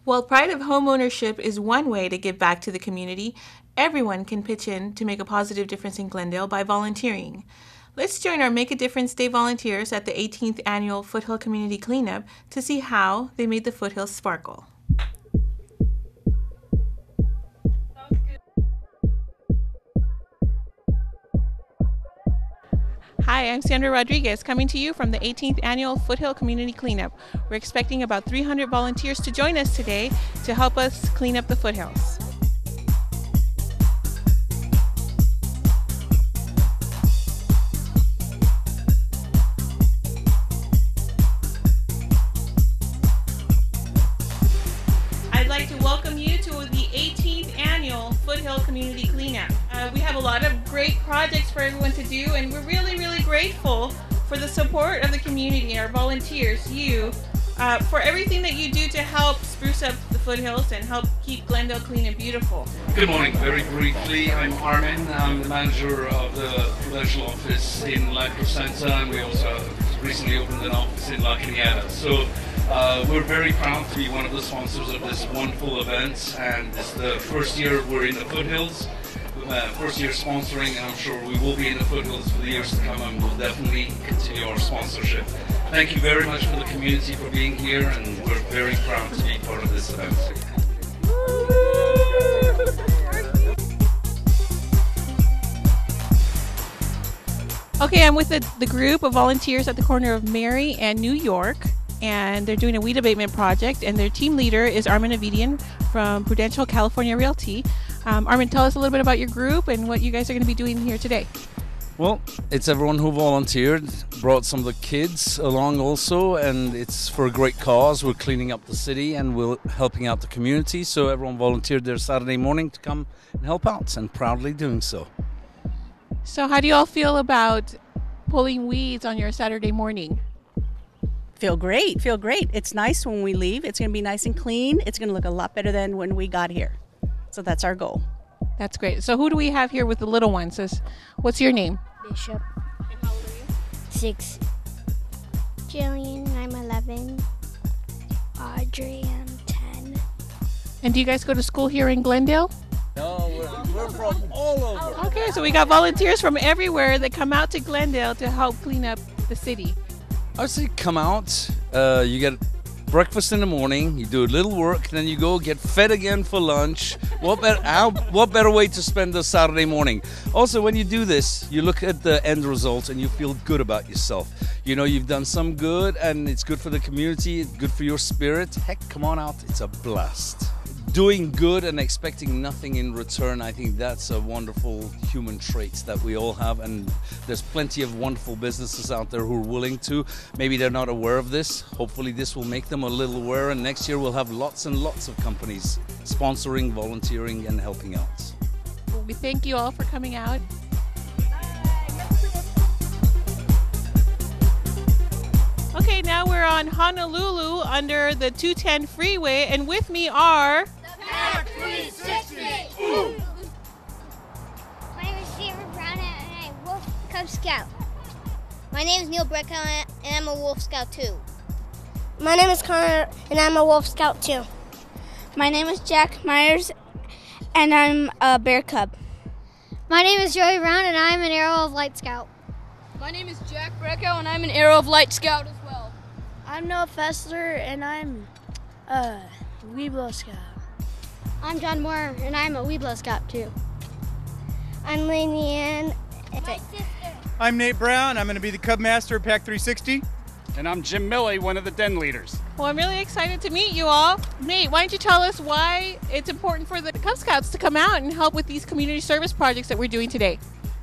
While pride of homeownership is one way to give back to the community, everyone can pitch in to make a positive difference in Glendale by volunteering. Let's join our Make a Difference Day volunteers at the 18th Annual Foothill Community Cleanup to see how they made the foothills sparkle. Hi, I'm Sandra Rodriguez, coming to you from the 18th Annual Foothill Community Cleanup. We're expecting about 300 volunteers to join us today to help us clean up the foothills. I'd like to welcome you to the 18th Annual Foothill Community Cleanup. We have a lot of great projects for everyone to do, and we're really grateful for the support of the community, our volunteers, you, for everything that you do to help spruce up the foothills and help keep Glendale clean and beautiful. Good morning. Very briefly, I'm Armin. I'm the manager of the provincial office in La Crescenta, and we also recently opened an office in La Cañada. So we're very proud to be one of the sponsors of this wonderful event, and it's the first year we're in the foothills. First year sponsoring, and I'm sure we will be in the foothills for the years to come, and we'll definitely continue our sponsorship. Thank you very much for the community for being here, and we're very proud to be part of this event. Okay, I'm with the group of volunteers at the corner of Mary and New York, and they're doing a weed abatement project, and their team leader is Armin Avidian from Prudential California Realty. Armin, tell us a little bit about your group and what you guys are going to be doing here today. Well, it's everyone who volunteered, brought some of the kids along also, and it's for a great cause. We're cleaning up the city and we're helping out the community, so everyone volunteered their Saturday morning to come and help out, and proudly doing so. So how do you all feel about pulling weeds on your Saturday morning? Feel great. It's nice when we leave. It's going to be nice and clean. It's going to look a lot better than when we got here. So that's our goal. That's great. So who do we have here with the little ones? What's your name? Bishop. And how old are you? 6. Jillian, I'm 11. Audrey, I'm 10. And do you guys go to school here in Glendale? No, we're from all over. Okay, so we got volunteers from everywhere that come out to Glendale to help clean up the city. I would say come out, you get breakfast in the morning, you do a little work, then you go get fed again for lunch. What better way to spend a Saturday morning? Also, when you do this, you look at the end result and you feel good about yourself. You know, you've done some good, and it's good for the community, it's good for your spirit. Heck, come on out, it's a blast. Doing good and expecting nothing in return, I think that's a wonderful human trait that we all have, and there's plenty of wonderful businesses out there who are willing to. Maybe they're not aware of this. Hopefully this will make them a little aware, and next year we'll have lots and lots of companies sponsoring, volunteering, and helping out. Well, we thank you all for coming out. Okay, now we're on Honolulu under the 210 freeway, and with me are... Pack 360! My name is Sarah Brown, and I'm a Wolf Cub Scout. My name is Neil Brecka, and I'm a Wolf Scout too. My name is Connor, and I'm a Wolf Scout too. My name is Jack Myers, and I'm a Bear Cub. My name is Joey Brown, and I'm an Arrow of Light Scout. My name is Jack Brecko, and I'm an Arrow of Light Scout as well. I'm Noah Fessler, and I'm a Weeblo Scout. I'm John Moore, and I'm a Weeblo Scout too. I'm Lainey Ann. My sister. I'm Nate Brown. I'm going to be the Cub Master of Pack 360. And I'm Jim Milley, one of the den leaders. Well, I'm really excited to meet you all. Nate, why don't you tell us why it's important for the Cub Scouts to come out and help with these community service projects that we're doing today?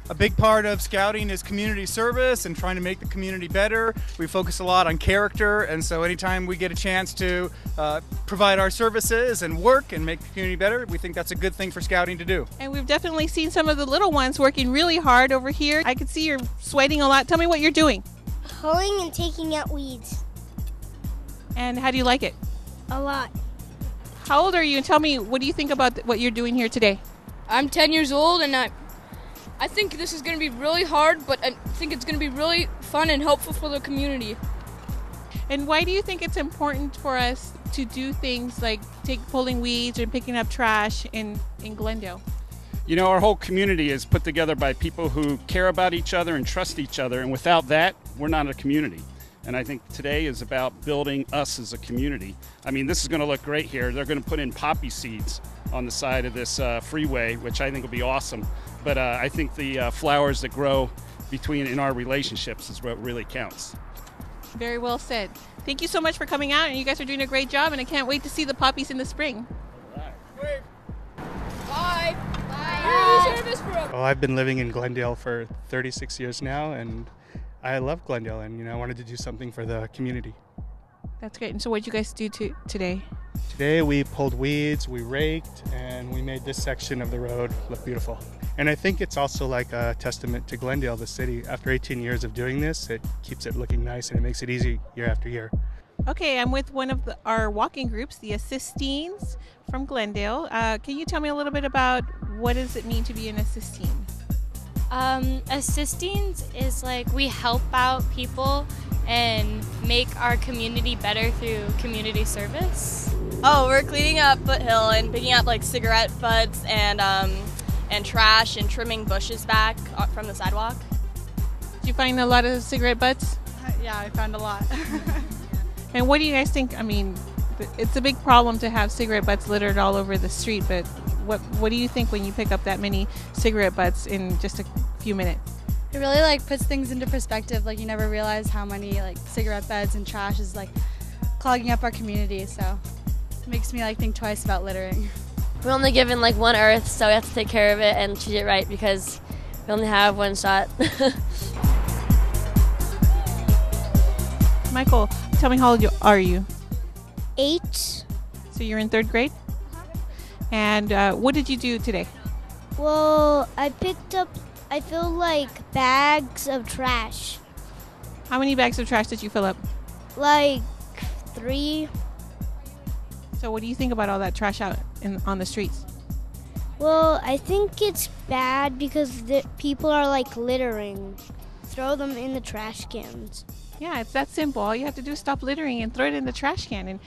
A big part of scouting is community service and trying to make the community better. We focus a lot on character, and so anytime we get a chance to provide our services and work and make the community better, we think that's a good thing for scouting to do. And we've definitely seen some of the little ones working really hard over here. I can see you're sweating a lot. Tell me what you're doing. Pulling and taking out weeds. And how do you like it? A lot. How old are you? And tell me, what do you think about what you're doing here today? I'm 10 years old, and I think this is going to be really hard, but I think it's going to be really fun and helpful for the community. And why do you think it's important for us to do things like pulling weeds or picking up trash in Glendale? You know, our whole community is put together by people who care about each other and trust each other, and without that, we're not a community. And I think today is about building us as a community. I mean, this is going to look great here. They're going to put in poppy seeds on the side of this freeway, which I think will be awesome. But I think the flowers that grow in our relationships is what really counts. Very well said. Thank you so much for coming out, and you guys are doing a great job, and I can't wait to see the poppies in the spring. Bye. Bye. Bye. Well, I've been living in Glendale for 36 years now, and I love Glendale, and I wanted to do something for the community. That's great. And so what did you guys do today? Today we pulled weeds, we raked, and we made this section of the road look beautiful. And I think it's also like a testament to Glendale, the city. After 18 years of doing this, it keeps it looking nice and it makes it easy year after year. Okay, I'm with one of our walking groups, the Assistines from Glendale. Can you tell me a little bit about what does it mean to be an Assistine? Assistines is like we help out people and make our community better through community service. Oh, we're cleaning up Foothill and picking up like cigarette butts and trash and trimming bushes back from the sidewalk. Did you find a lot of cigarette butts? Yeah, I found a lot. And what do you guys think? I mean, it's a big problem to have cigarette butts littered all over the street, but what do you think when you pick up that many cigarette butts in just a few minutes? It really like puts things into perspective. Like you never realize how many like cigarette beds and trash is like clogging up our community. So it makes me like think twice about littering. We're only given like one Earth, so we have to take care of it and treat it right because we only have one shot. Michael, tell me, how old are you? 8. So you're in 3rd grade? And what did you do today? Well, I filled like bags of trash. How many bags of trash did you fill up? Like 3. So what do you think about all that trash out on the streets? Well, I think it's bad because people are like littering. Throw them in the trash cans. Yeah, it's that simple. All you have to do is stop littering and throw it in the trash can. And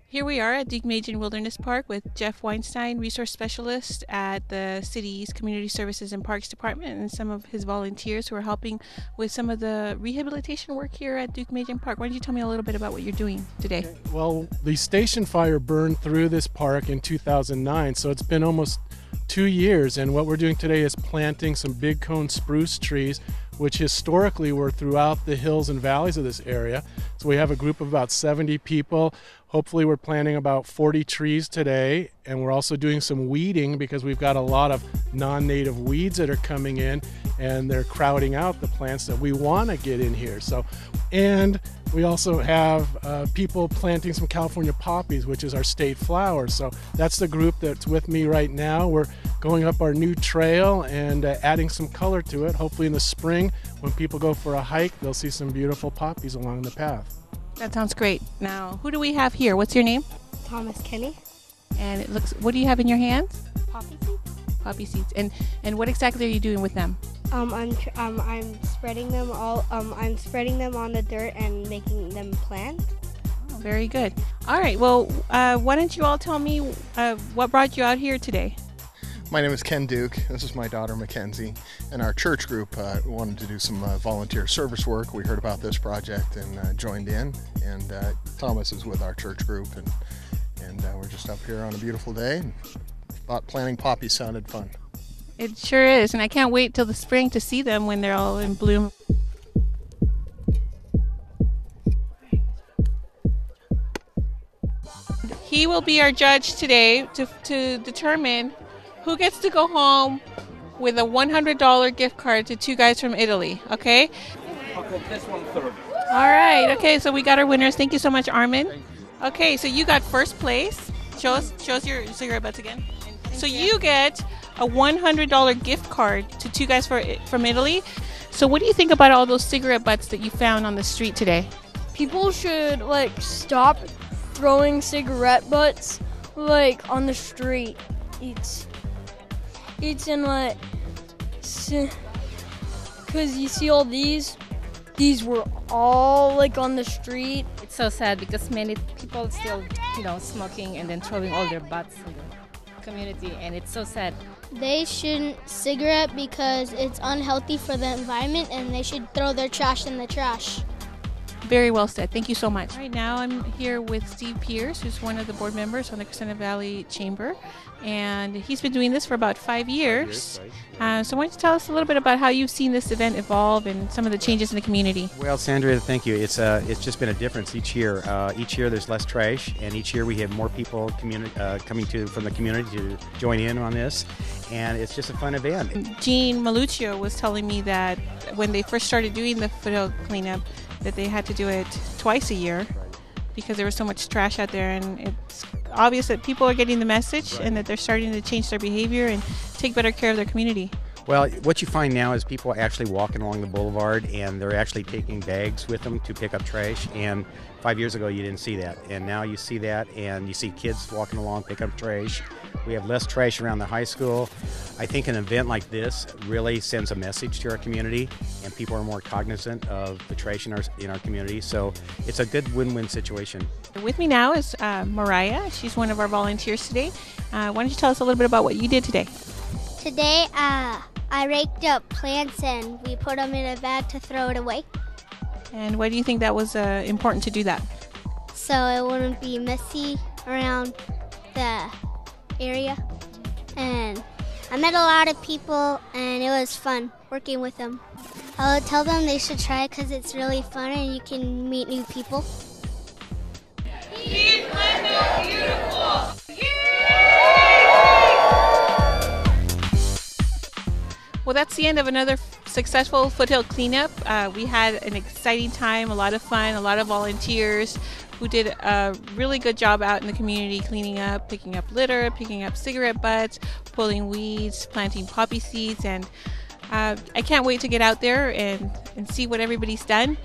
here we are at Duke-Majan Wilderness Park with Jeff Weinstein, Resource Specialist at the city's Community Services and Parks Department, and some of his volunteers who are helping with some of the rehabilitation work here at Duke-Majan Park. Why don't you tell me a little bit about what you're doing today? Well, the station fire burned through this park in 2009, so it's been almost 2 years, and what we're doing today is planting some big cone spruce trees, which historically were throughout the hills and valleys of this area. So we have a group of about 70 people. Hopefully we're planting about 40 trees today, and we're also doing some weeding because we've got a lot of non-native weeds that are coming in and they're crowding out the plants that we want to get in here. And we also have people planting some California poppies, which is our state flower. So that's the group that's with me right now. We're going up our new trail and adding some color to it. Hopefully in the spring, when people go for a hike, they'll see some beautiful poppies along the path. That sounds great. Now, who do we have here? What's your name? Thomas Kenny. And it looks, what do you have in your hands? Poppy seeds. Poppy seeds. And what exactly are you doing with them? I'm spreading them all. I'm spreading them on the dirt and making them plant. Oh, very good. All right. Well, why don't you all tell me what brought you out here today? My name is Ken Duke. This is my daughter Mackenzie, and our church group wanted to do some volunteer service work. We heard about this project and joined in. And Thomas is with our church group, and we're just up here on a beautiful day. And thought planting poppies sounded fun. It sure is, and I can't wait till the spring to see them when they're all in bloom. He will be our judge today to determine who gets to go home with a $100 gift card to 2 guys from Italy, okay? I'll put this one third. All right, okay, so we got our winners. Thank you so much, Armin. Okay, so you got first place. Show us your cigarette butts again. So you get a $100 gift card to 2 guys from Italy. So what do you think about all those cigarette butts that you found on the street today? People should like stop throwing cigarette butts like on the street. It's in like, because you see all these were all like on the street. It's so sad because many people still smoking and then throwing all their butts in the community, and it's so sad. They shouldn't cigarette because it's unhealthy for the environment, and they should throw their trash in the trash. Very well said. Thank you so much. Right now I'm here with Steve Pierce, who's one of the board members on the Crescenta Valley Chamber, and he's been doing this for about 5 years. So why don't you tell us a little bit about how you've seen this event evolve and some of the changes in the community? Well, Sandra, thank you. It's just been a difference each year. Each year there's less trash, and each year we have more people coming from the community to join in on this, and it's just a fun event. Jean Maluccio was telling me that when they first started doing the Foothill cleanup, that they had to do it twice a year because there was so much trash out there, and it's obvious that people are getting the message and that they're starting to change their behavior and take better care of their community. Well, what you find now is people actually walking along the boulevard, and they're actually taking bags with them to pick up trash. And 5 years ago, you didn't see that, and now you see that, and you see kids walking along picking up trash. We have less trash around the high school. I think an event like this really sends a message to our community, and people are more cognizant of the trash in our community. So it's a good win-win situation. With me now is Mariah. She's one of our volunteers today. Why don't you tell us a little bit about what you did today? Today, I raked up plants and we put them in a bag to throw it away. And why do you think that was important to do that? So it wouldn't be messy around the area. And I met a lot of people and it was fun working with them. I would tell them they should try it because it's really fun and you can meet new people. Keep Glendale beautiful! Well, that's the end of another successful Foothill cleanup. We had an exciting time, a lot of fun, a lot of volunteers who did a really good job out in the community cleaning up, picking up litter, picking up cigarette butts, pulling weeds, planting poppy seeds, and I can't wait to get out there and see what everybody's done.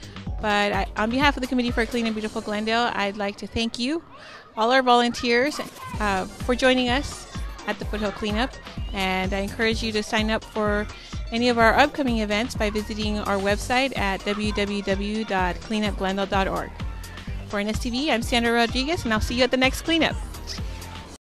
But on behalf of the Committee for Clean and Beautiful Glendale, I'd like to thank you, all our volunteers, for joining us at the Foothill Cleanup, and I encourage you to sign up for any of our upcoming events by visiting our website at www.cleanupglendale.org. For NSTV, I'm Sandra Rodriguez, and I'll see you at the next cleanup.